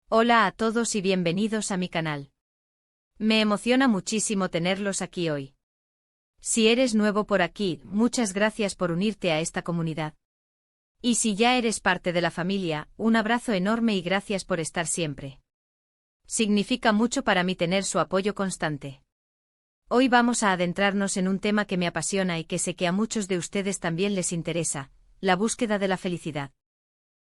Hola a todos y bienvenidos a mi canal. Me emociona muchísimo tenerlos aquí hoy. Si eres nuevo por aquí, muchas gracias por unirte a esta comunidad. Y si ya eres parte de la familia, un abrazo enorme y gracias por estar siempre. Significa mucho para mí tener su apoyo constante. Hoy vamos a adentrarnos en un tema que me apasiona y que sé que a muchos de ustedes también les interesa, la búsqueda de la felicidad.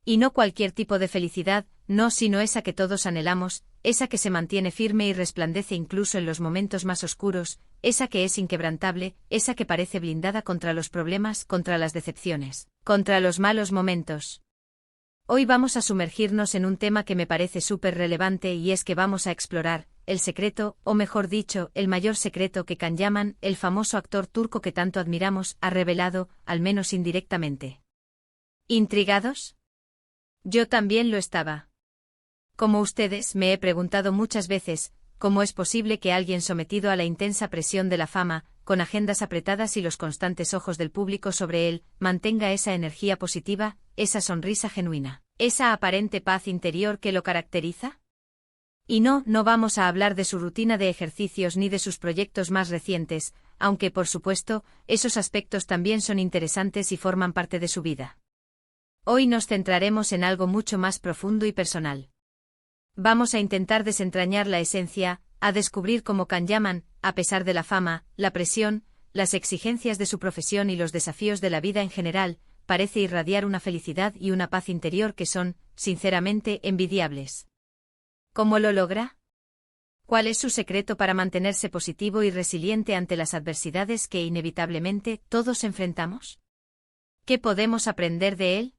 Y no cualquier tipo de felicidad, no, sino esa que todos anhelamos, esa que se mantiene firme y resplandece incluso en los momentos más oscuros, esa que es inquebrantable, esa que parece blindada contra los problemas, contra las decepciones, contra los malos momentos. Hoy vamos a sumergirnos en un tema que me parece súper relevante y es que vamos a explorar el secreto, o mejor dicho, el mayor secreto que Can Yaman, el famoso actor turco que tanto admiramos, ha revelado, al menos indirectamente. ¿Intrigados? Yo también lo estaba. Como ustedes, me he preguntado muchas veces, ¿cómo es posible que alguien sometido a la intensa presión de la fama, con agendas apretadas y los constantes ojos del público sobre él, mantenga esa energía positiva, esa sonrisa genuina, esa aparente paz interior que lo caracteriza? Y no vamos a hablar de su rutina de ejercicios ni de sus proyectos más recientes, aunque por supuesto, esos aspectos también son interesantes y forman parte de su vida. Hoy nos centraremos en algo mucho más profundo y personal. Vamos a intentar desentrañar la esencia, a descubrir cómo Can Yaman, a pesar de la fama, la presión, las exigencias de su profesión y los desafíos de la vida en general, parece irradiar una felicidad y una paz interior que son, sinceramente, envidiables. ¿Cómo lo logra? ¿Cuál es su secreto para mantenerse positivo y resiliente ante las adversidades que inevitablemente todos enfrentamos? ¿Qué podemos aprender de él?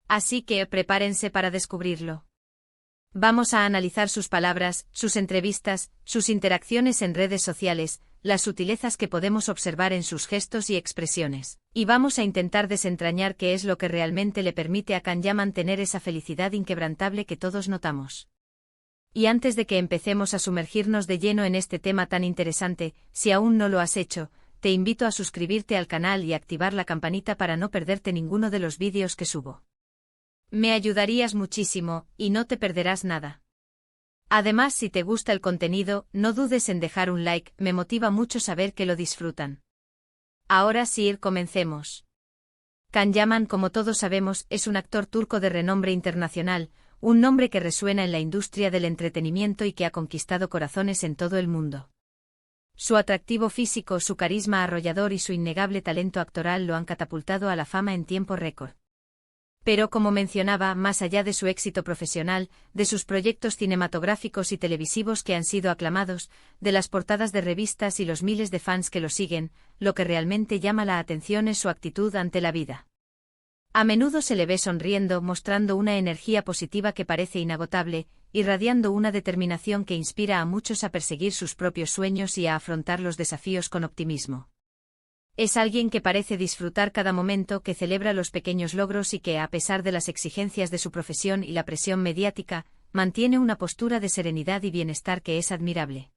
Así que prepárense para descubrirlo. Vamos a analizar sus palabras, sus entrevistas, sus interacciones en redes sociales, las sutilezas que podemos observar en sus gestos y expresiones, y vamos a intentar desentrañar qué es lo que realmente le permite a Can Yaman tener esa felicidad inquebrantable que todos notamos. Y antes de que empecemos a sumergirnos de lleno en este tema tan interesante, si aún no lo has hecho, te invito a suscribirte al canal y activar la campanita para no perderte ninguno de los vídeos que subo. Me ayudarías muchísimo, y no te perderás nada. Además, si te gusta el contenido, no dudes en dejar un like, me motiva mucho saber que lo disfrutan. Ahora sí, comencemos. Can Yaman, como todos sabemos, es un actor turco de renombre internacional, un nombre que resuena en la industria del entretenimiento y que ha conquistado corazones en todo el mundo. Su atractivo físico, su carisma arrollador y su innegable talento actoral lo han catapultado a la fama en tiempo récord. Pero como mencionaba, más allá de su éxito profesional, de sus proyectos cinematográficos y televisivos que han sido aclamados, de las portadas de revistas y los miles de fans que lo siguen, lo que realmente llama la atención es su actitud ante la vida. A menudo se le ve sonriendo, mostrando una energía positiva que parece inagotable, irradiando una determinación que inspira a muchos a perseguir sus propios sueños y a afrontar los desafíos con optimismo. Es alguien que parece disfrutar cada momento, que celebra los pequeños logros y que, a pesar de las exigencias de su profesión y la presión mediática, mantiene una postura de serenidad y bienestar que es admirable.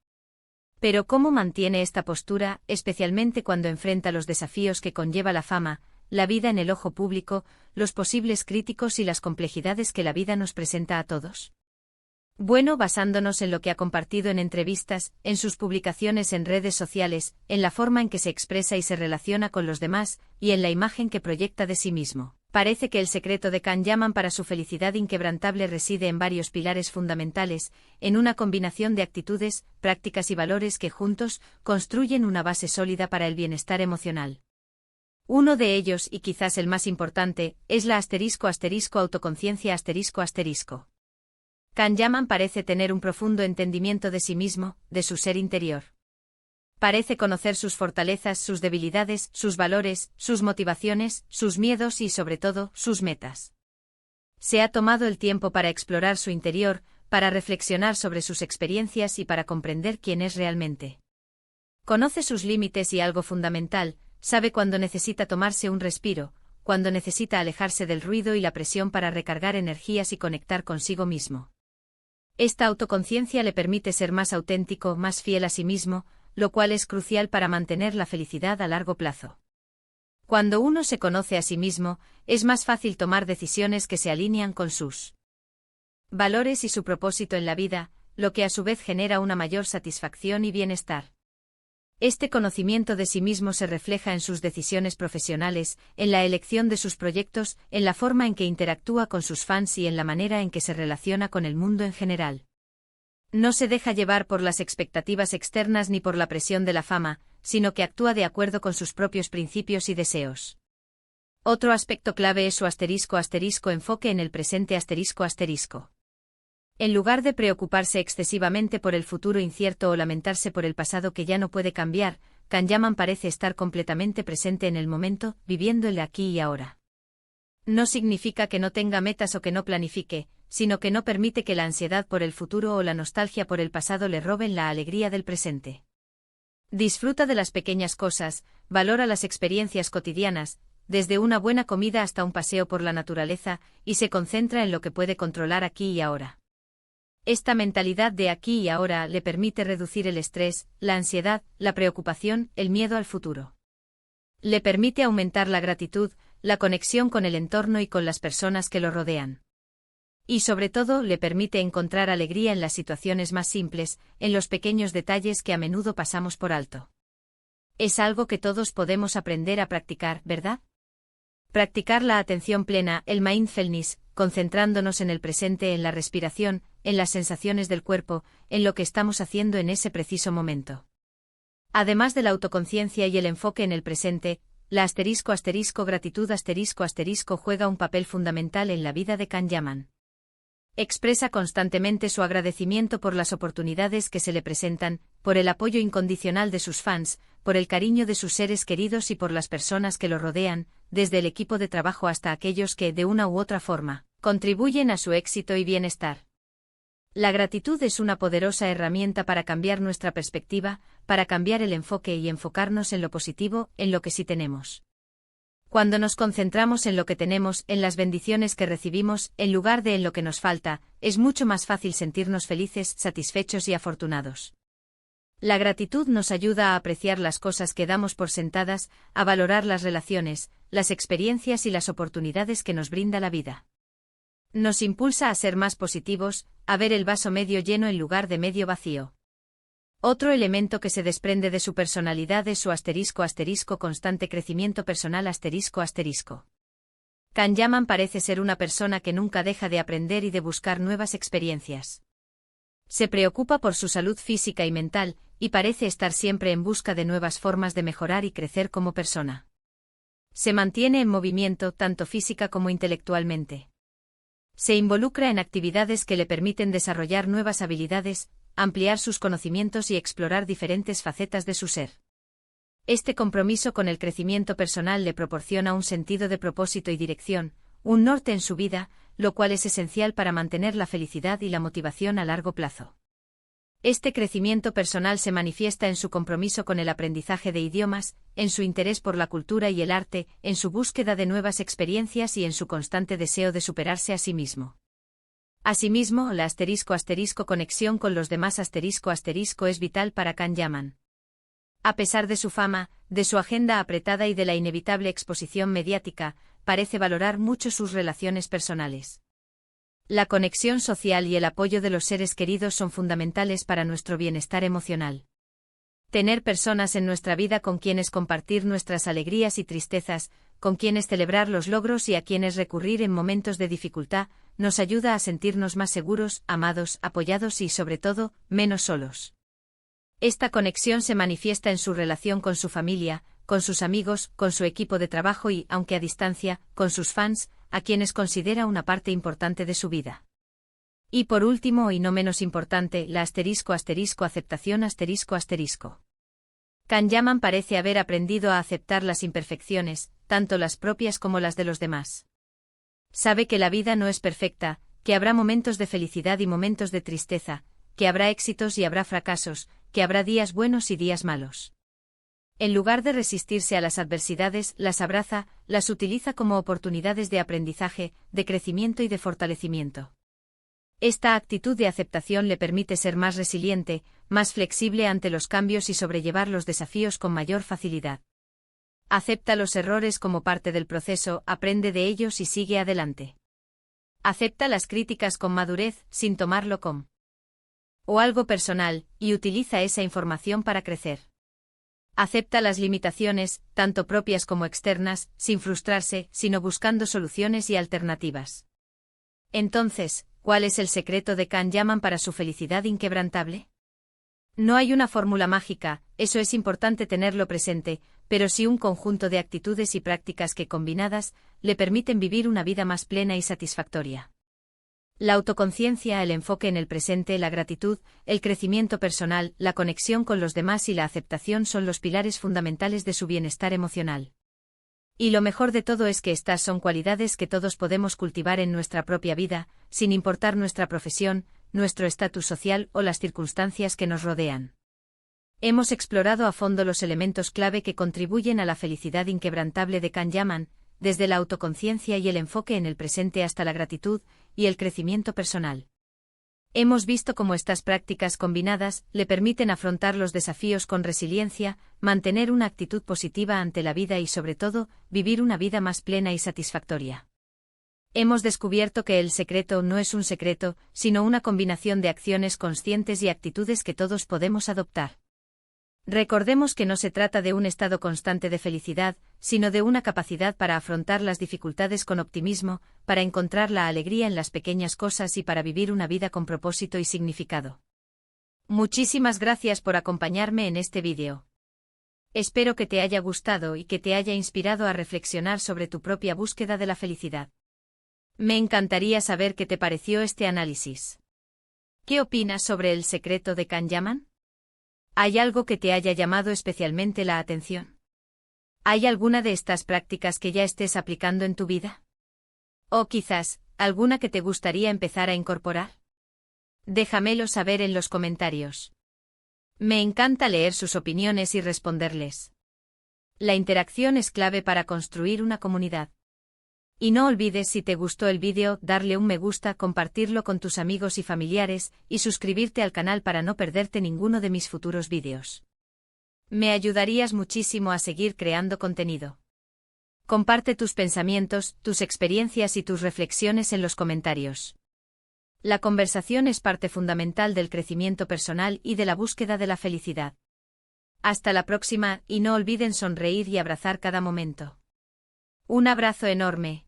Pero ¿cómo mantiene esta postura, especialmente cuando enfrenta los desafíos que conlleva la fama, la vida en el ojo público, los posibles críticos y las complejidades que la vida nos presenta a todos? Bueno, basándonos en lo que ha compartido en entrevistas, en sus publicaciones en redes sociales, en la forma en que se expresa y se relaciona con los demás, y en la imagen que proyecta de sí mismo, parece que el secreto de Can Yaman para su felicidad inquebrantable reside en varios pilares fundamentales, en una combinación de actitudes, prácticas y valores que juntos construyen una base sólida para el bienestar emocional. Uno de ellos, y quizás el más importante, es la autoconciencia. Can Yaman parece tener un profundo entendimiento de sí mismo, de su ser interior. Parece conocer sus fortalezas, sus debilidades, sus valores, sus motivaciones, sus miedos y, sobre todo, sus metas. Se ha tomado el tiempo para explorar su interior, para reflexionar sobre sus experiencias y para comprender quién es realmente. Conoce sus límites y algo fundamental, sabe cuándo necesita tomarse un respiro, cuándo necesita alejarse del ruido y la presión para recargar energías y conectar consigo mismo. Esta autoconciencia le permite ser más auténtico, más fiel a sí mismo, lo cual es crucial para mantener la felicidad a largo plazo. Cuando uno se conoce a sí mismo, es más fácil tomar decisiones que se alinean con sus valores y su propósito en la vida, lo que a su vez genera una mayor satisfacción y bienestar. Este conocimiento de sí mismo se refleja en sus decisiones profesionales, en la elección de sus proyectos, en la forma en que interactúa con sus fans y en la manera en que se relaciona con el mundo en general. No se deja llevar por las expectativas externas ni por la presión de la fama, sino que actúa de acuerdo con sus propios principios y deseos. Otro aspecto clave es su enfoque en el presente ***. En lugar de preocuparse excesivamente por el futuro incierto o lamentarse por el pasado que ya no puede cambiar, Kanyaman parece estar completamente presente en el momento, viviendo el aquí y ahora. No significa que no tenga metas o que no planifique, sino que no permite que la ansiedad por el futuro o la nostalgia por el pasado le roben la alegría del presente. Disfruta de las pequeñas cosas, valora las experiencias cotidianas, desde una buena comida hasta un paseo por la naturaleza, y se concentra en lo que puede controlar aquí y ahora. Esta mentalidad de aquí y ahora le permite reducir el estrés, la ansiedad, la preocupación, el miedo al futuro. Le permite aumentar la gratitud, la conexión con el entorno y con las personas que lo rodean. Y sobre todo le permite encontrar alegría en las situaciones más simples, en los pequeños detalles que a menudo pasamos por alto. Es algo que todos podemos aprender a practicar, ¿verdad? Practicar la atención plena, el mindfulness, concentrándonos en el presente, en la respiración, en las sensaciones del cuerpo, en lo que estamos haciendo en ese preciso momento. Además de la autoconciencia y el enfoque en el presente, la gratitud juega un papel fundamental en la vida de Kanyaman. Expresa constantemente su agradecimiento por las oportunidades que se le presentan, por el apoyo incondicional de sus fans, por el cariño de sus seres queridos y por las personas que lo rodean, desde el equipo de trabajo hasta aquellos que, de una u otra forma, contribuyen a su éxito y bienestar. La gratitud es una poderosa herramienta para cambiar nuestra perspectiva, para cambiar el enfoque y enfocarnos en lo positivo, en lo que sí tenemos. Cuando nos concentramos en lo que tenemos, en las bendiciones que recibimos, en lugar de en lo que nos falta, es mucho más fácil sentirnos felices, satisfechos y afortunados. La gratitud nos ayuda a apreciar las cosas que damos por sentadas, a valorar las relaciones, las experiencias y las oportunidades que nos brinda la vida. Nos impulsa a ser más positivos, a ver el vaso medio lleno en lugar de medio vacío. Otro elemento que se desprende de su personalidad es su constante crecimiento personal ***. Kanyaman parece ser una persona que nunca deja de aprender y de buscar nuevas experiencias. Se preocupa por su salud física y mental, y parece estar siempre en busca de nuevas formas de mejorar y crecer como persona. Se mantiene en movimiento tanto física como intelectualmente. Se involucra en actividades que le permiten desarrollar nuevas habilidades, ampliar sus conocimientos y explorar diferentes facetas de su ser. Este compromiso con el crecimiento personal le proporciona un sentido de propósito y dirección, un norte en su vida, lo cual es esencial para mantener la felicidad y la motivación a largo plazo. Este crecimiento personal se manifiesta en su compromiso con el aprendizaje de idiomas, en su interés por la cultura y el arte, en su búsqueda de nuevas experiencias y en su constante deseo de superarse a sí mismo. Asimismo, la conexión con los demás es vital para Kanyaman. A pesar de su fama, de su agenda apretada y de la inevitable exposición mediática, parece valorar mucho sus relaciones personales. La conexión social y el apoyo de los seres queridos son fundamentales para nuestro bienestar emocional. Tener personas en nuestra vida con quienes compartir nuestras alegrías y tristezas, con quienes celebrar los logros y a quienes recurrir en momentos de dificultad, nos ayuda a sentirnos más seguros, amados, apoyados y, sobre todo, menos solos. Esta conexión se manifiesta en su relación con su familia, con sus amigos, con su equipo de trabajo y, aunque a distancia, con sus fans, a quienes considera una parte importante de su vida. Y por último y no menos importante, la aceptación Kanyaman parece haber aprendido a aceptar las imperfecciones, tanto las propias como las de los demás. Sabe que la vida no es perfecta, que habrá momentos de felicidad y momentos de tristeza, que habrá éxitos y habrá fracasos, que habrá días buenos y días malos. En lugar de resistirse a las adversidades, las abraza, las utiliza como oportunidades de aprendizaje, de crecimiento y de fortalecimiento. Esta actitud de aceptación le permite ser más resiliente, más flexible ante los cambios y sobrellevar los desafíos con mayor facilidad. Acepta los errores como parte del proceso, aprende de ellos y sigue adelante. Acepta las críticas con madurez, sin tomarlo como o algo personal, y utiliza esa información para crecer. Acepta las limitaciones, tanto propias como externas, sin frustrarse, sino buscando soluciones y alternativas. Entonces, ¿cuál es el secreto de Can Yaman para su felicidad inquebrantable? No hay una fórmula mágica, eso es importante tenerlo presente, pero sí un conjunto de actitudes y prácticas que combinadas, le permiten vivir una vida más plena y satisfactoria. La autoconciencia, el enfoque en el presente, la gratitud, el crecimiento personal, la conexión con los demás y la aceptación son los pilares fundamentales de su bienestar emocional. Y lo mejor de todo es que estas son cualidades que todos podemos cultivar en nuestra propia vida, sin importar nuestra profesión, nuestro estatus social o las circunstancias que nos rodean. Hemos explorado a fondo los elementos clave que contribuyen a la felicidad inquebrantable de Can Yaman, desde la autoconciencia y el enfoque en el presente hasta la gratitud y el crecimiento personal. Hemos visto cómo estas prácticas combinadas le permiten afrontar los desafíos con resiliencia, mantener una actitud positiva ante la vida y sobre todo, vivir una vida más plena y satisfactoria. Hemos descubierto que el secreto no es un secreto, sino una combinación de acciones conscientes y actitudes que todos podemos adoptar. Recordemos que no se trata de un estado constante de felicidad, sino de una capacidad para afrontar las dificultades con optimismo, para encontrar la alegría en las pequeñas cosas y para vivir una vida con propósito y significado. Muchísimas gracias por acompañarme en este vídeo. Espero que te haya gustado y que te haya inspirado a reflexionar sobre tu propia búsqueda de la felicidad. Me encantaría saber qué te pareció este análisis. ¿Qué opinas sobre el secreto de Can Yaman? ¿Hay algo que te haya llamado especialmente la atención? ¿Hay alguna de estas prácticas que ya estés aplicando en tu vida? ¿O quizás, alguna que te gustaría empezar a incorporar? Déjamelo saber en los comentarios. Me encanta leer sus opiniones y responderles. La interacción es clave para construir una comunidad. Y no olvides, si te gustó el vídeo, darle un me gusta, compartirlo con tus amigos y familiares, y suscribirte al canal para no perderte ninguno de mis futuros vídeos. Me ayudarías muchísimo a seguir creando contenido. Comparte tus pensamientos, tus experiencias y tus reflexiones en los comentarios. La conversación es parte fundamental del crecimiento personal y de la búsqueda de la felicidad. Hasta la próxima, y no olviden sonreír y abrazar cada momento. Un abrazo enorme.